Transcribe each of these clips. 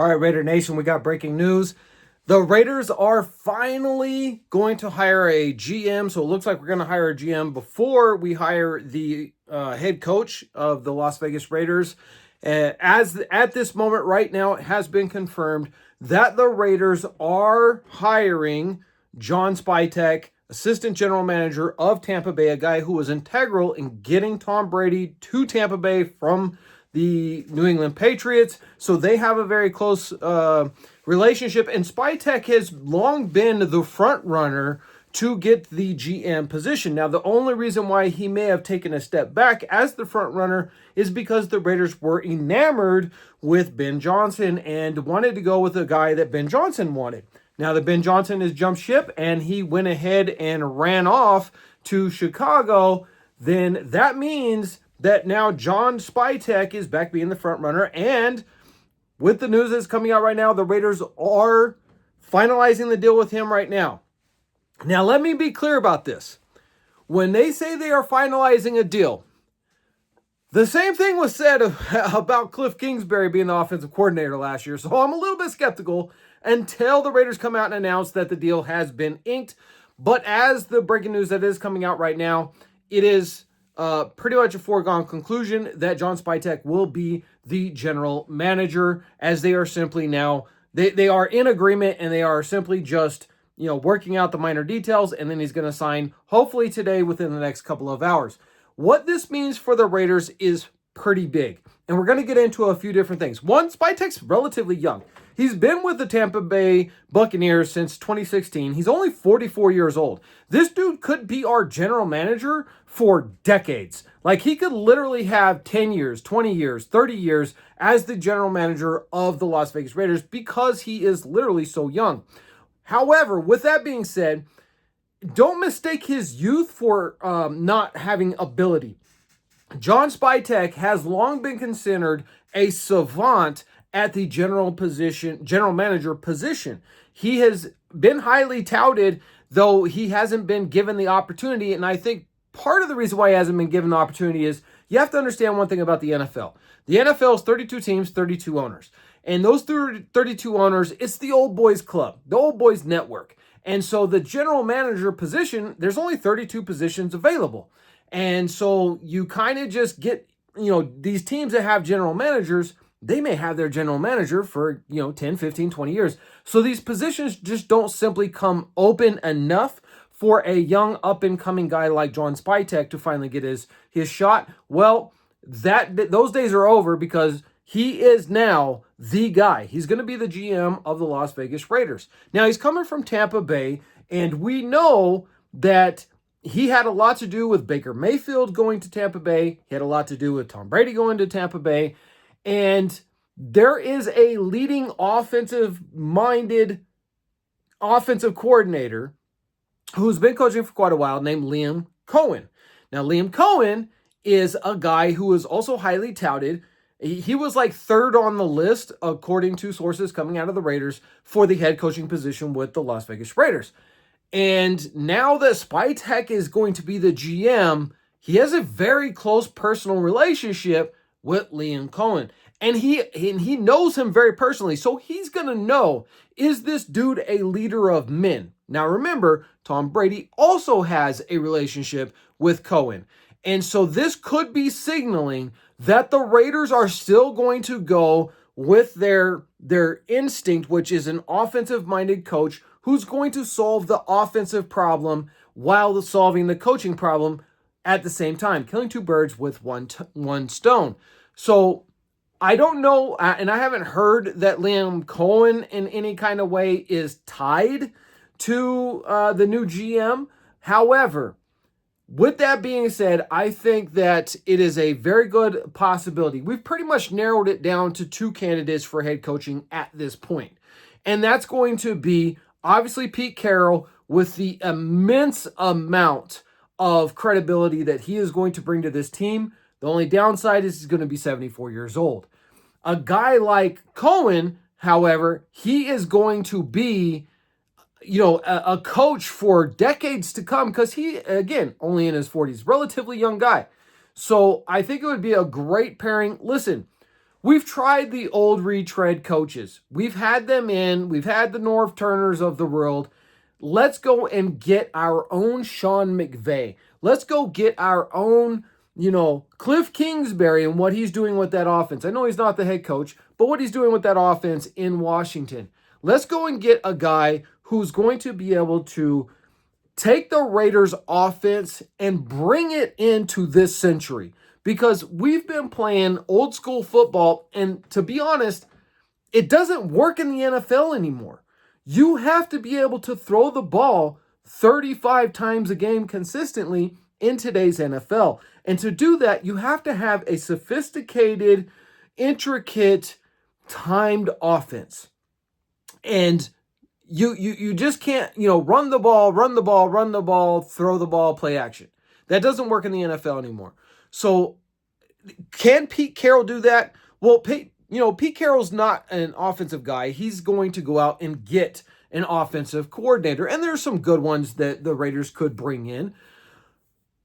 All right, Raider Nation, we got breaking news. The Raiders are finally going to hire a GM. So it looks like we're going to hire a GM before we hire the head coach of the Las Vegas Raiders. At this moment right now, it has been confirmed that the Raiders are hiring John Spytek, assistant general manager of Tampa Bay, a guy who was integral in getting Tom Brady to Tampa Bay from the New England Patriots. So they have a very close relationship. And Spytek has long been the front runner to get the GM position. Now, the only reason why he may have taken a step back as the front runner is because the Raiders were enamored with Ben Johnson and wanted to go with a guy that Ben Johnson wanted. Now that Ben Johnson has jumped ship and he went ahead and ran off to Chicago, then that means that now John Spytek is back being the front runner. And with the news that's coming out right now, the Raiders are finalizing the deal with him right now. Now, let me be clear about this. When they say they are finalizing a deal, the same thing was said about Cliff Kingsbury being the offensive coordinator last year. So I'm a little bit skeptical until the Raiders come out and announce that the deal has been inked. But as the breaking news that is coming out right now, it is pretty much a foregone conclusion that John Spytek will be the general manager, as they are simply now, they are in agreement and they are simply just, working out the minor details, and then he's going to sign hopefully today within the next couple of hours. What this means for the Raiders is pretty big, and we're going to get into a few different things. One, Spytek's relatively young. He's been with the Tampa Bay Buccaneers since 2016. He's only 44 years old. This dude could be our general manager for decades. Like, he could literally have 10 years, 20 years, 30 years as the general manager of the Las Vegas Raiders because he is literally so young. However, with that being said, don't mistake his youth for not having ability. John Spytek has long been considered a savant at the general manager position. He has been highly touted, though he hasn't been given the opportunity. And I think part of the reason why he hasn't been given the opportunity is you have to understand one thing about the NFL. The NFL is 32 teams, 32 owners. And those 32 owners, it's the old boys club, the old boys network. And so the general manager position, there's only 32 positions available. And so you kind of just get, these teams that have general managers, they may have their general manager for, 10, 15, 20 years. So these positions just don't simply come open enough for a young up-and-coming guy like John Spytek to finally get his shot. Well, those days are over because he is now the guy. He's going to be the GM of the Las Vegas Raiders. Now, he's coming from Tampa Bay, and we know that he had a lot to do with Baker Mayfield going to Tampa Bay. He had a lot to do with Tom Brady going to Tampa Bay. And there is a leading offensive-minded offensive coordinator who's been coaching for quite a while named Liam Cohen. Now, Liam Cohen is a guy who is also highly touted. He was like third on the list, according to sources coming out of the Raiders, for the head coaching position with the Las Vegas Raiders. And now that Spytek is going to be the GM, he has a very close personal relationship with Liam Cohen. And he knows him very personally. So he's going to know, is this dude a leader of men? Now remember, Tom Brady also has a relationship with Cohen. And so this could be signaling that the Raiders are still going to go with their instinct, which is an offensive-minded coach who's going to solve the offensive problem while solving the coaching problem at the same time, killing two birds with one stone. So I don't know, and I haven't heard that Liam Cohen in any kind of way is tied to the new GM. However, with that being said, I think that it is a very good possibility. We've pretty much narrowed it down to two candidates for head coaching at this point. And that's going to be, obviously, Pete Carroll with the immense amount of credibility that he is going to bring to this team. The only downside is he's going to be 74 years old. A guy like Cohen, however, he is going to be a coach for decades to come because he, again, only in his 40s, relatively young guy. So I think it would be a great pairing. Listen, We've tried the old retread coaches. We've had them in. We've had the Norv Turners of the world. Let's go and get our own Sean McVay. Let's go get our own, Cliff Kingsbury and what he's doing with that offense. I know he's not the head coach, but what he's doing with that offense in Washington. Let's go and get a guy who's going to be able to take the Raiders offense and bring it into this century, because we've been playing old school football, and to be honest, it doesn't work in the NFL anymore. You have to be able to throw the ball 35 times a game consistently in today's NFL. And to do that, you have to have a sophisticated, intricate, timed offense. And you just can't, run the ball, throw the ball, play action. That doesn't work in the NFL anymore. So can Pete Carroll do that? Well, Pete Carroll's not an offensive guy. He's going to go out and get an offensive coordinator. And there's some good ones that the Raiders could bring in.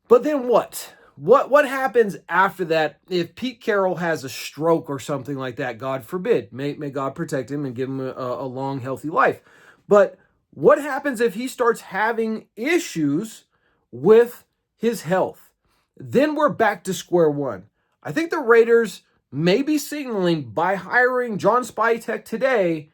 But then what? What happens after that if Pete Carroll has a stroke or something like that? God forbid. May God protect him and give him a long, healthy life. But what happens if he starts having issues with his health? Then we're back to square one. I think the Raiders may be signaling by hiring John Spytek today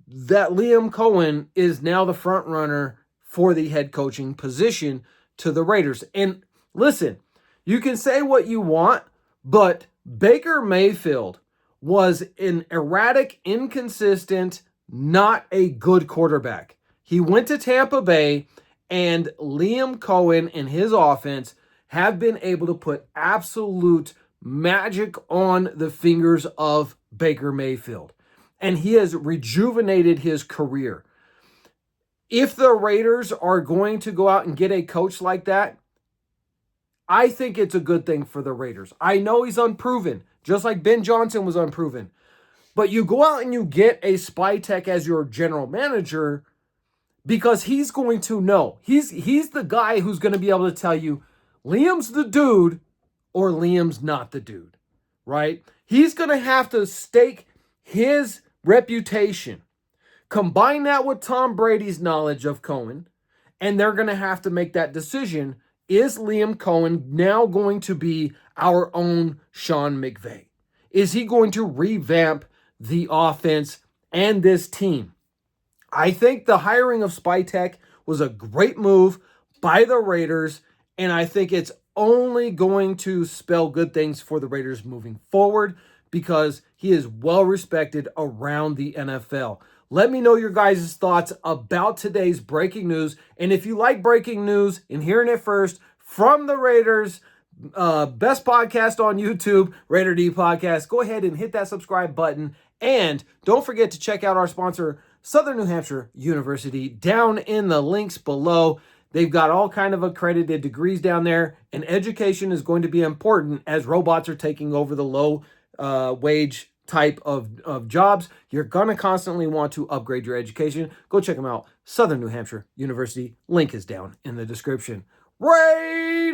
that Liam Cohen is now the front runner for the head coaching position to the Raiders. And listen, you can say what you want, but Baker Mayfield was an erratic, inconsistent, not a good quarterback. He went to Tampa Bay, and Liam Cohen and his offense have been able to put absolute magic on the fingers of Baker Mayfield. And he has rejuvenated his career. If the Raiders are going to go out and get a coach like that, I think it's a good thing for the Raiders. I know he's unproven, just like Ben Johnson was unproven. But you go out and you get a Spytek as your general manager because he's going to know. He's the guy who's going to be able to tell you, Liam's the dude or Liam's not the dude, right? He's going to have to stake his reputation. Combine that with Tom Brady's knowledge of Cohen, and they're going to have to make that decision. Is Liam Cohen now going to be our own Sean McVay? Is he going to revamp the offense and this team? I think the hiring of Spytek was a great move by the Raiders, and I think it's only going to spell good things for the Raiders moving forward because he is well respected around the NFL. Let me know your guys' thoughts about today's breaking news. And if you like breaking news and hearing it first from the Raiders, best podcast on YouTube, Raider D Podcast, go ahead and hit that subscribe button. And don't forget to check out our sponsor, Southern New Hampshire University, down in the links below. They've got all kind of accredited degrees down there, and education is going to be important as robots are taking over the low wage type of jobs. You're going to constantly want to upgrade your education. Go check them out. Southern New Hampshire University. Link is down in the description. Raiders!